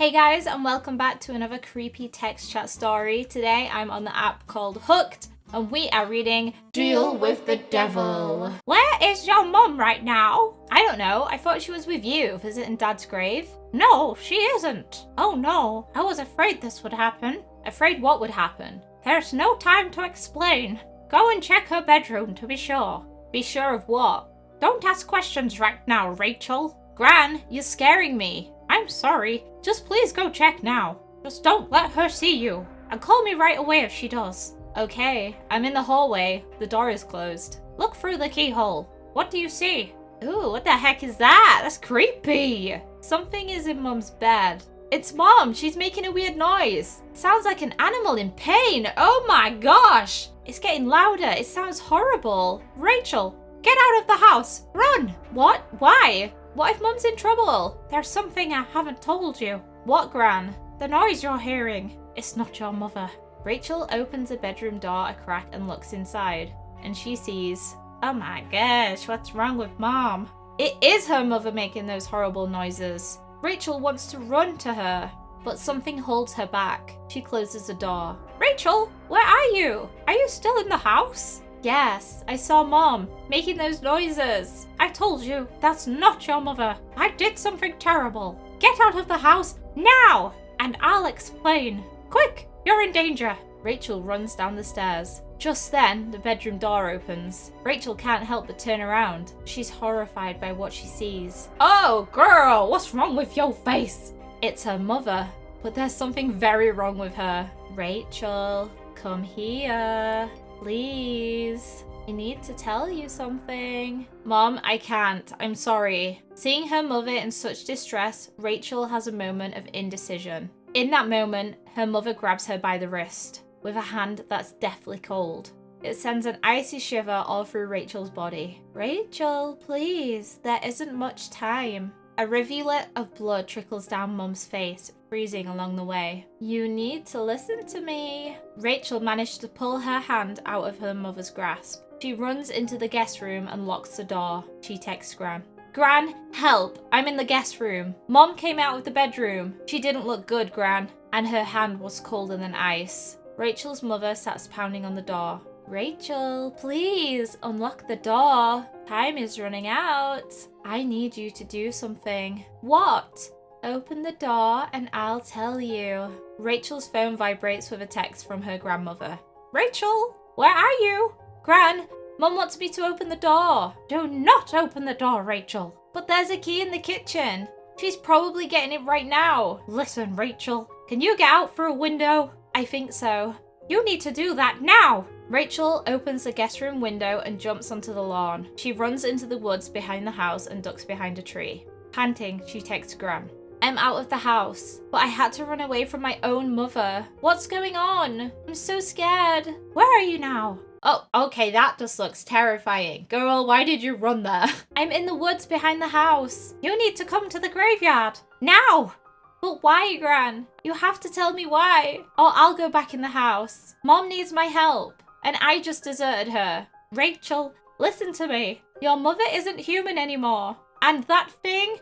Hey guys, and welcome back to another creepy text chat story. Today I'm on the app called Hooked, and we are reading Deal with the Devil. Where is your mum right now? I don't know. I thought she was with you, visiting Dad's grave. No, she isn't. Oh no, I was afraid this would happen. Afraid what would happen? There's no time to explain. Go and check her bedroom to be sure. Be sure of what? Don't ask questions right now, Rachel. Gran, you're scaring me. I'm sorry. Just please go check now. Just don't let her see you. And call me right away if she does. Okay, I'm in the hallway. The door is closed. Look through the keyhole. What do you see? Ooh, what the heck is that? That's creepy. Something is in Mum's bed. It's Mom. She's making a weird noise. It sounds like an animal in pain. Oh my gosh. It's getting louder. It sounds horrible. Rachel, get out of the house. Run. What? Why? What if Mum's in trouble? There's something I haven't told you. What, Gran? The noise you're hearing. It's not your mother. Rachel opens the bedroom door a crack and looks inside. And she sees... Oh my gosh, what's wrong with Mom? It is her mother making those horrible noises. Rachel wants to run to her, but something holds her back. She closes the door. Rachel, where are you? Are you still in the house? Yes, I saw Mom making those noises. I told you, that's not your mother. I did something terrible. Get out of the house now, and I'll explain. Quick, you're in danger. Rachel runs down the stairs. Just then, the bedroom door opens. Rachel can't help but turn around. She's horrified by what she sees. Oh, girl, what's wrong with your face? It's her mother, but there's something very wrong with her. Rachel, come here. Please, I need to tell you something. Mom, I can't. I'm sorry. Seeing her mother in such distress, Rachel has a moment of indecision. In that moment, her mother grabs her by the wrist with a hand that's deathly cold. It sends an icy shiver all through Rachel's body. Rachel, please, there isn't much time. A rivulet of blood trickles down Mum's face, freezing along the way. You need to listen to me. Rachel managed to pull her hand out of her mother's grasp. She runs into the guest room and locks the door. She texts Gran. Gran, help! I'm in the guest room. Mom came out of the bedroom. She didn't look good, Gran, and her hand was colder than ice. Rachel's mother starts pounding on the door. Rachel, please unlock the door. Time is running out. I need you to do something. What? Open the door and I'll tell you. Rachel's phone vibrates with a text from her grandmother. Rachel, where are you? Gran, Mum wants me to open the door. Do not open the door, Rachel. But there's a key in the kitchen. She's probably getting it right now. Listen, Rachel, can you get out through a window? I think so. You need to do that now. Rachel opens the guest room window and jumps onto the lawn. She runs into the woods behind the house and ducks behind a tree. Panting, she texts Gran. I'm out of the house, but I had to run away from my own mother. What's going on? I'm so scared. Where are you now? Oh, okay, that just looks terrifying. Girl, why did you run there? I'm in the woods behind the house. You need to come to the graveyard. Now! But why, Gran? You have to tell me why, or I'll go back in the house. Mom needs my help, and I just deserted her. Rachel, listen to me. Your mother isn't human anymore. And that thing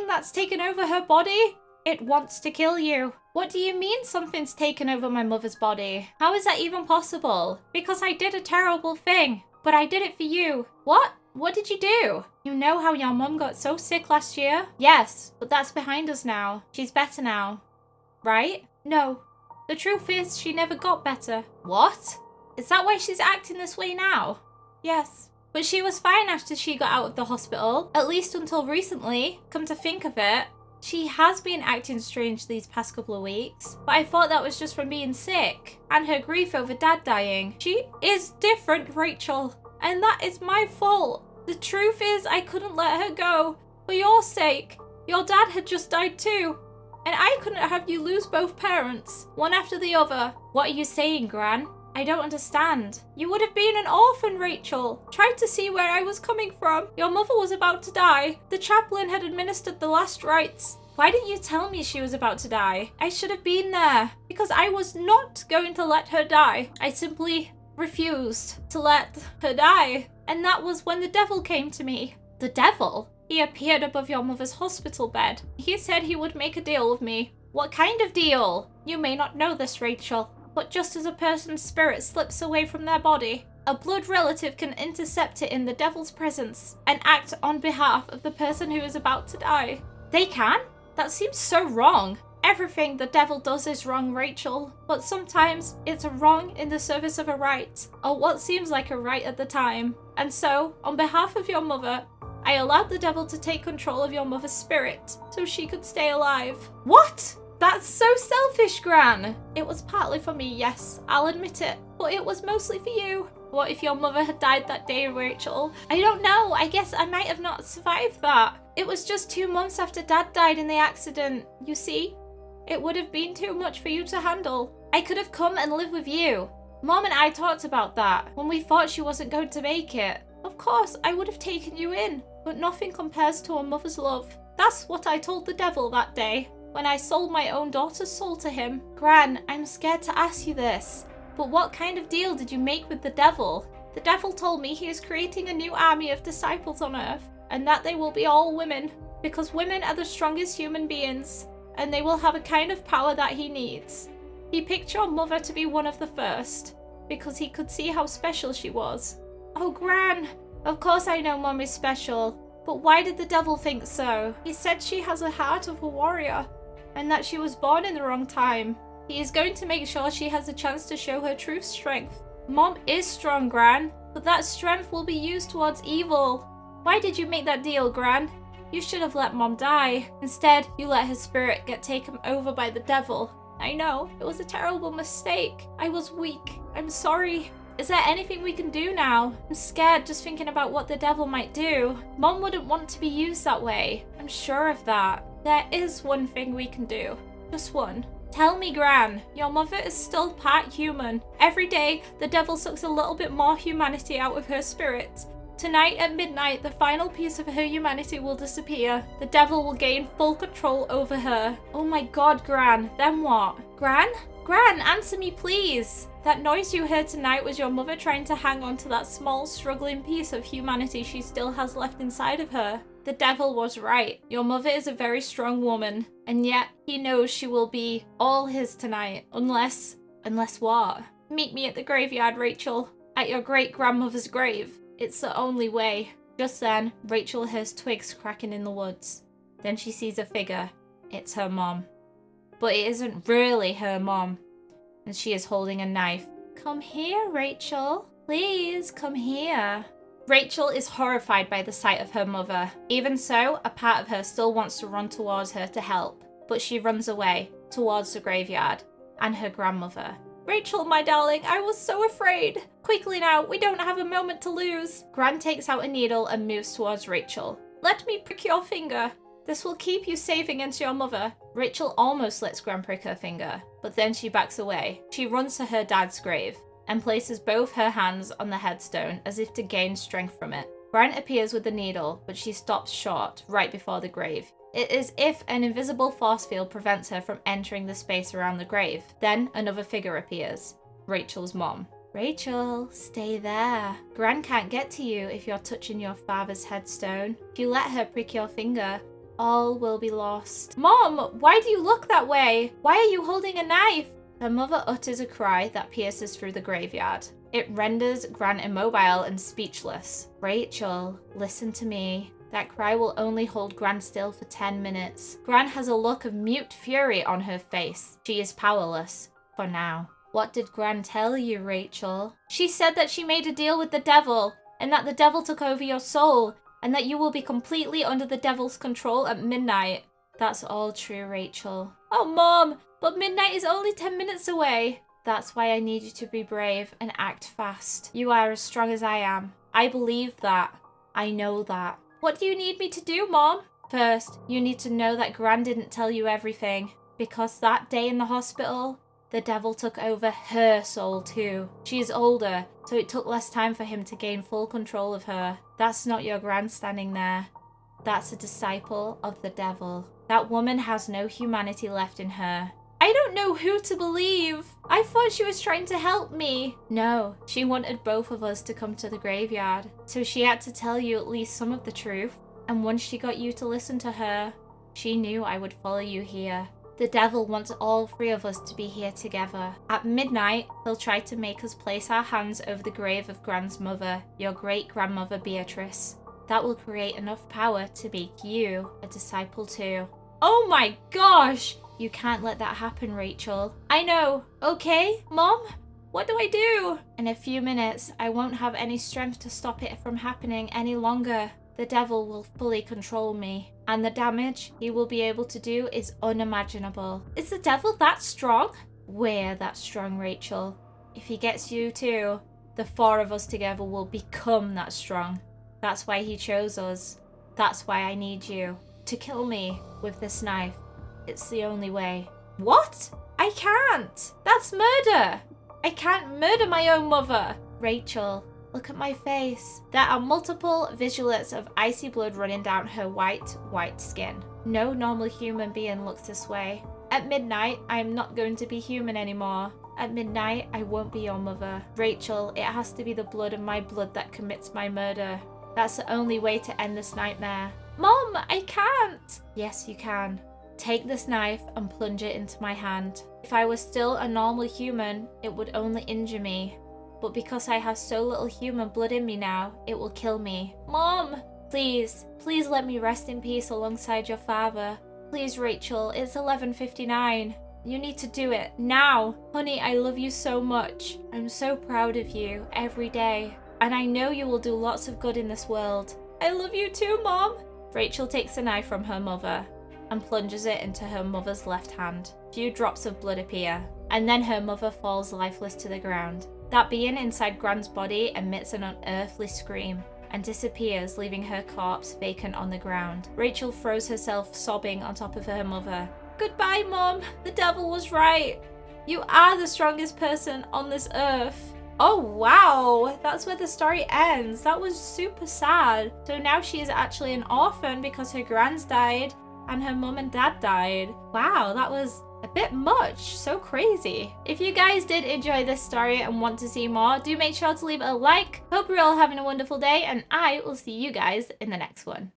that's taken over her body, it wants to kill you. What do you mean something's taken over my mother's body? How is that even possible? Because I did a terrible thing, but I did it for you. What? What did you do? You know how your mum got so sick last year? Yes, but that's behind us now. She's better now. Right? No. The truth is, she never got better. What? Is that why she's acting this way now? Yes. But she was fine after she got out of the hospital. At least until recently. Come to think of it. She has been acting strange these past couple of weeks. But I thought that was just from being sick. And her grief over Dad dying. She is different, Rachel. And that is my fault. The truth is, I couldn't let her go. For your sake. Your dad had just died too. And I couldn't have you lose both parents, one after the other. What are you saying, Gran? I don't understand. You would have been an orphan, Rachel. Tried to see where I was coming from. Your mother was about to die. The chaplain had administered the last rites. Why didn't you tell me she was about to die? I should have been there. Because I was not going to let her die. I simply refused to let her die. And that was when the devil came to me. The devil? He appeared above your mother's hospital bed. He said he would make a deal with me. What kind of deal? You may not know this, Rachel, but just as a person's spirit slips away from their body, a blood relative can intercept it in the devil's presence and act on behalf of the person who is about to die. They can? That seems so wrong. Everything the devil does is wrong, Rachel, but sometimes it's a wrong in the service of a right, or what seems like a right at the time. And so, on behalf of your mother, I allowed the devil to take control of your mother's spirit so she could stay alive. What? That's so selfish, Gran. It was partly for me, yes, I'll admit it, but it was mostly for you. What if your mother had died that day, Rachel? I don't know. I guess I might have not survived that. It was just 2 months after Dad died in the accident. You see? It would have been too much for you to handle. I could have come and lived with you. Mom and I talked about that when we thought she wasn't going to make it. Of course, I would have taken you in, but nothing compares to a mother's love. That's what I told the devil that day, when I sold my own daughter's soul to him. Gran, I'm scared to ask you this, but what kind of deal did you make with the devil? The devil told me he is creating a new army of disciples on earth, and that they will be all women, because women are the strongest human beings, and they will have a kind of power that he needs. He picked your mother to be one of the first, because he could see how special she was. Oh, Gran, of course I know Mom is special, but why did the devil think so? He said she has a heart of a warrior, and that she was born in the wrong time. He is going to make sure she has a chance to show her true strength. Mom is strong, Gran, but that strength will be used towards evil. Why did you make that deal, Gran? You should have let Mom die. Instead, you let her spirit get taken over by the devil. I know, it was a terrible mistake. I was weak. I'm sorry. Is there anything we can do now? I'm scared just thinking about what the devil might do. Mom wouldn't want to be used that way. I'm sure of that. There is one thing we can do. Just one. Tell me, Gran, your mother is still part human. Every day, the devil sucks a little bit more humanity out of her spirit. Tonight at midnight, the final piece of her humanity will disappear. The devil will gain full control over her. Oh my god, Gran, then what? Gran? Gran, answer me please! That noise you heard tonight was your mother trying to hang on to that small, struggling piece of humanity she still has left inside of her. The devil was right. Your mother is a very strong woman, and yet he knows she will be all his tonight. Unless what? Meet me at the graveyard, Rachel. At your great-grandmother's grave. It's the only way. Just then, Rachel hears twigs cracking in the woods. Then she sees a figure. It's her mom. But it isn't really her mom. And she is holding a knife. Come here, Rachel. Please, come here. Rachel is horrified by the sight of her mother. Even so, a part of her still wants to run towards her to help. But she runs away, towards the graveyard, and her grandmother. Rachel, my darling, I was so afraid. Quickly now, we don't have a moment to lose. Gran takes out a needle and moves towards Rachel. Let me prick your finger. This will keep you safe against your mother. Rachel almost lets Gran prick her finger, but then she backs away. She runs to her dad's grave and places both her hands on the headstone as if to gain strength from it. Gran appears with the needle, but she stops short right before the grave. It is as if an invisible force field prevents her from entering the space around the grave. Then another figure appears. Rachel's mom. Rachel, stay there. Gran can't get to you if you're touching your father's headstone. If you let her prick your finger, all will be lost. Mom, why do you look that way? Why are you holding a knife? Her mother utters a cry that pierces through the graveyard. It renders Gran immobile and speechless. Rachel, listen to me. That cry will only hold Gran still for 10 minutes. Gran has a look of mute fury on her face. She is powerless, for now. What did Gran tell you, Rachel? She said that she made a deal with the devil, and that the devil took over your soul, and that you will be completely under the devil's control at midnight. That's all true, Rachel. Oh, Mom, but midnight is only 10 minutes away. That's why I need you to be brave and act fast. You are as strong as I am. I believe that. I know that. What do you need me to do, Mom? First, you need to know that Gran didn't tell you everything, because that day in the hospital, the devil took over her soul too. She is older, so it took less time for him to gain full control of her. That's not your Gran standing there. That's a disciple of the devil. That woman has no humanity left in her. I don't know who to believe. I thought she was trying to help me. No, she wanted both of us to come to the graveyard, so she had to tell you at least some of the truth. And once she got you to listen to her, she knew I would follow you here. The devil wants all three of us to be here together. At midnight, he'll try to make us place our hands over the grave of Gran's mother, your great-grandmother Beatrice. That will create enough power to make you a disciple too. Oh my gosh! You can't let that happen, Rachel. I know. Okay, Mom? What do I do? In a few minutes, I won't have any strength to stop it from happening any longer. The devil will fully control me, and the damage he will be able to do is unimaginable. Is the devil that strong? We're that strong, Rachel. If he gets you too, the four of us together will become that strong. That's why he chose us. That's why I need you. To kill me with this knife. It's the only way. What? I can't. That's murder. I can't murder my own mother. Rachel, look at my face. There are multiple visuals of icy blood running down her white skin. No normal human being looks this way. At midnight, I am not going to be human anymore. At midnight, I won't be your mother. Rachel, it has to be the blood of my blood that commits my murder. That's the only way to end this nightmare. Mom, I can't. Yes, you can. Take this knife and plunge it into my hand. If I was still a normal human, it would only injure me. But because I have so little human blood in me now, it will kill me. Mom! Please let me rest in peace alongside your father. Please, Rachel, it's 11:59. You need to do it, now! Honey, I love you so much. I'm so proud of you, every day. And I know you will do lots of good in this world. I love you too, Mom! Rachel takes a knife from her mother and plunges it into her mother's left hand. Few drops of blood appear, and then her mother falls lifeless to the ground. That being inside Gran's body emits an unearthly scream and disappears, leaving her corpse vacant on the ground. Rachel throws herself sobbing on top of her mother. Goodbye, Mom. The devil was right. You are the strongest person on this earth. Oh wow, that's where the story ends. That was super sad. So now she is actually an orphan because her gran's died and her mum and dad died. Wow, that was a bit much. So crazy. If you guys did enjoy this story and want to see more, do make sure to leave a like. Hope you're all having a wonderful day, and I will see you guys in the next one.